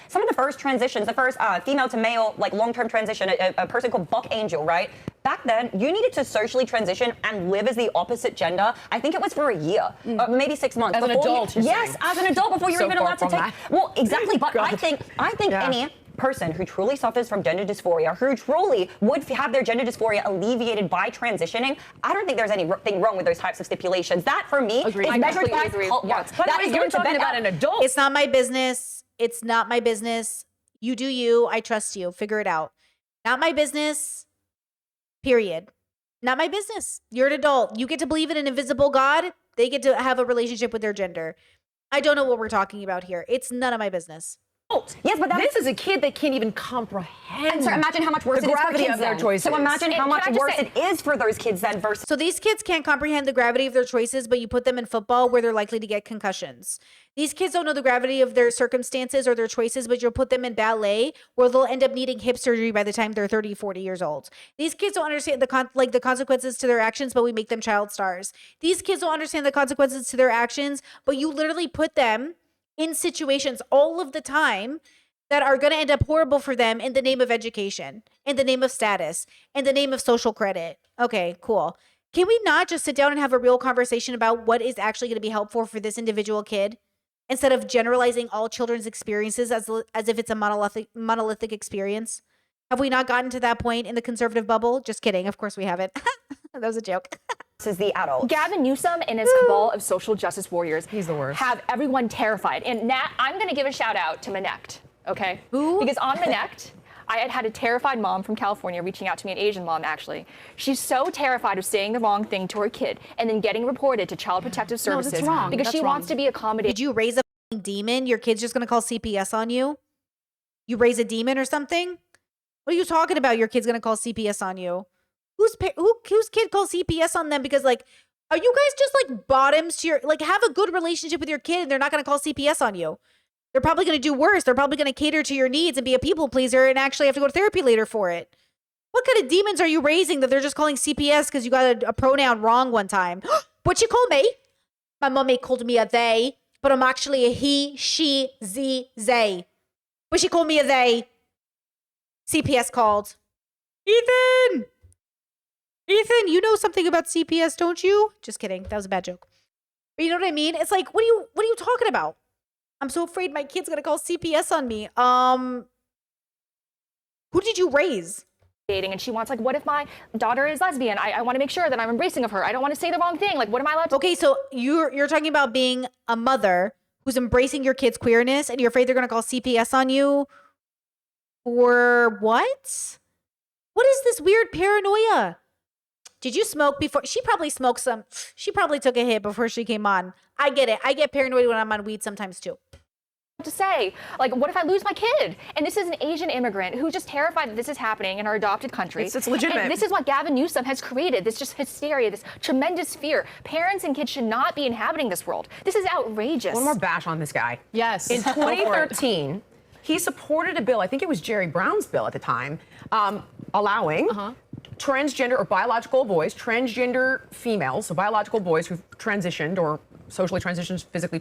some of the first transitions, the first female to male, like long-term transition, a person called Buck Angel, right? Back then, you needed to socially transition and live as the opposite gender. I think it was for a year, maybe 6 months. As an adult, yes, as an adult, before you're So even far allowed to from take. that. Well, exactly. But God. I think Yeah. any person who truly suffers from gender dysphoria, who truly would have their gender dysphoria alleviated by transitioning, I don't think there's anything wrong with those types of stipulations. That, for me, Agreed. is I measured by completely agree. cult Yeah. marks. By the That way, is you're going to talking bend about out. an adult. It's not my business. It's not my business. You do you. I trust you. Figure it out. Not my business. Period. Not my business. You're an adult. You get to believe in an invisible God. They get to have a relationship with their gender. I don't know what we're talking about here. It's none of my business. Yes, but This is a kid that can't even comprehend. And so imagine how much worse the it is for gravity kids of their then. choices. So imagine how And much can I just worse say- it is for those kids then versus. So these kids can't comprehend the gravity of their choices, but you put them in football where they're likely to get concussions. These kids don't know the gravity of their circumstances or their choices, but you'll put them in ballet where they'll end up needing hip surgery by the time they're 30, 40 years old. These kids don't understand the consequences to their actions, but we make them child stars. These kids don't understand the consequences to their actions, but you literally put them in situations all of the time that are going to end up horrible for them in the name of education, in the name of status, in the name of social credit. Okay, cool. Can we not just sit down and have a real conversation about what is actually going to be helpful for this individual kid instead of generalizing all children's experiences as if it's a monolithic experience? Have we not gotten to that point in the conservative bubble? Just kidding. Of course we haven't. That was a joke. Versus the adults. Gavin Newsom and his cabal of social justice warriors He's the worst. have everyone terrified. And Nat, I'm going to give a shout out to Manect, okay? Who? Because on Manect, I had a terrified mom from California reaching out to me, an Asian mom actually. She's so terrified of saying the wrong thing to her kid and then getting reported to Child Protective No, that's Services wrong. because That's she wrong. wants to be accommodated. Did you raise a f***ing demon? Your kid's just going to call CPS on you? You raise a demon or something? What are you talking about? Your kid's going to call CPS on you? Whose kid calls CPS on them? Because like, are you guys just like bottoms to your, like have a good relationship with your kid and they're not going to call CPS on you. They're probably going to do worse. They're probably going to cater to your needs and be a people pleaser and actually have to go to therapy later for it. What kind of demons are you raising that they're just calling CPS because you got a pronoun wrong one time? What'd you call me? My mommy called me a they, but I'm actually a he, she, z, they. But she called me a they. CPS called. Ethan! Ethan, you know something about CPS, don't you? Just kidding. That was a bad joke. But you know what I mean? It's like, what are you talking about? I'm so afraid my kid's gonna call CPS on me. Who did you raise? dating, and she wants, like, what if my daughter is lesbian? I want to make sure that I'm embracing of her. I don't want to say the wrong thing. Like, what am I allowed to? Okay, so you're talking about being a mother who's embracing your kid's queerness, and you're afraid they're gonna call CPS on you for what? What is this weird paranoia? Did you smoke before? She probably smoked some. She probably took a hit before she came on. I get it. I get paranoid when I'm on weed sometimes too. To say, like, what if I lose my kid? And this is an Asian immigrant who's just terrified that this is happening in our adopted country. It's legitimate. And this is what Gavin Newsom has created, this just hysteria, this tremendous fear. Parents and kids should not be inhabiting this world. This is outrageous. One more bash on this guy. Yes. In 2013, he supported a bill, I think it was Jerry Brown's bill at the time, allowing transgender or biological boys, transgender females, so biological boys who've transitioned or socially transitioned, physically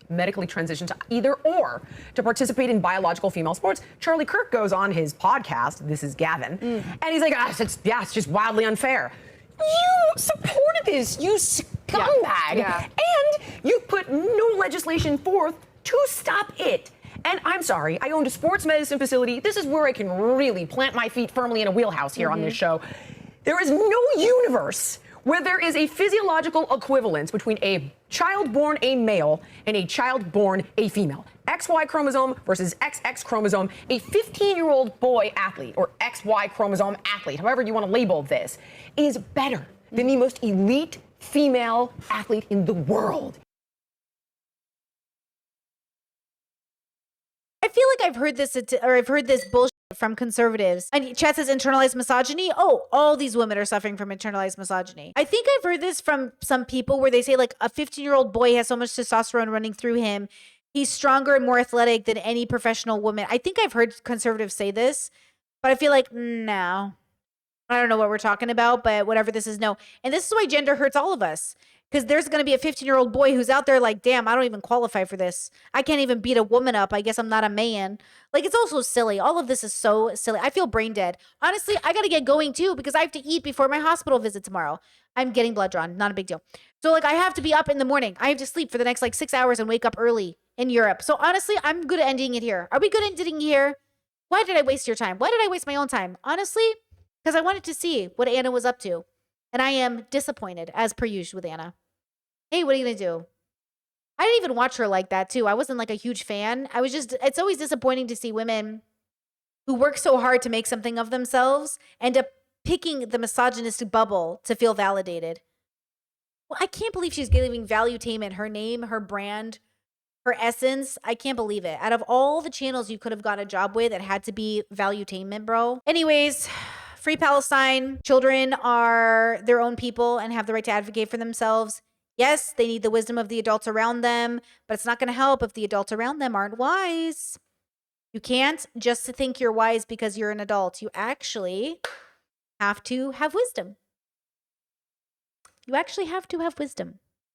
medically transitioned to either or to participate in biological female sports. Charlie Kirk goes on his podcast, This Is Gavin, and he's like, it's just wildly unfair. You supported this, you scumbag, and you put no legislation forth to stop it. And I'm sorry, I owned a sports medicine facility. This is where I can really plant my feet firmly in a wheelhouse here on this show. There is no universe where there is a physiological equivalence between a child born a male and a child born a female. XY chromosome versus XX chromosome. A 15-year-old boy athlete, or XY chromosome athlete, however you want to label this, is better than the most elite female athlete in the world. I feel like I've heard this bullshit from conservatives. And chat says internalized misogyny. Oh, all these women are suffering from internalized misogyny. I think I've heard this from some people where they say like a 15-year-old boy has so much testosterone running through him. He's stronger and more athletic than any professional woman. I think I've heard conservatives say this, but I feel like, no. I don't know what we're talking about, but whatever this is, no. And this is why gender hurts all of us. Because there's going to be a 15-year-old boy who's out there like, damn, I don't even qualify for this. I can't even beat a woman up. I guess I'm not a man. Like, it's also silly. All of this is so silly. I feel brain dead. Honestly, I got to get going too because I have to eat before my hospital visit tomorrow. I'm getting blood drawn. Not a big deal. So, like, I have to be up in the morning. I have to sleep for the next, like, 6 hours and wake up early in Europe. So, honestly, I'm good at ending it here. Are we good at ending here? Why did I waste your time? Why did I waste my own time? Honestly, because I wanted to see what Anna was up to. And I am disappointed, as per usual with Anna. Hey, what are you going to do? I didn't even watch her like that, too. I wasn't like a huge fan. It's always disappointing to see women who work so hard to make something of themselves end up picking the misogynistic bubble to feel validated. Well, I can't believe she's giving Valuetainment her name, her brand, her essence. I can't believe it. Out of all the channels you could have got a job with, it had to be Valuetainment, bro. Anyways, free Palestine. Children are their own people and have the right to advocate for themselves. Yes, they need the wisdom of the adults around them, but it's not going to help if the adults around them aren't wise. You can't just think you're wise because you're an adult. You actually have to have wisdom. You actually have to have wisdom.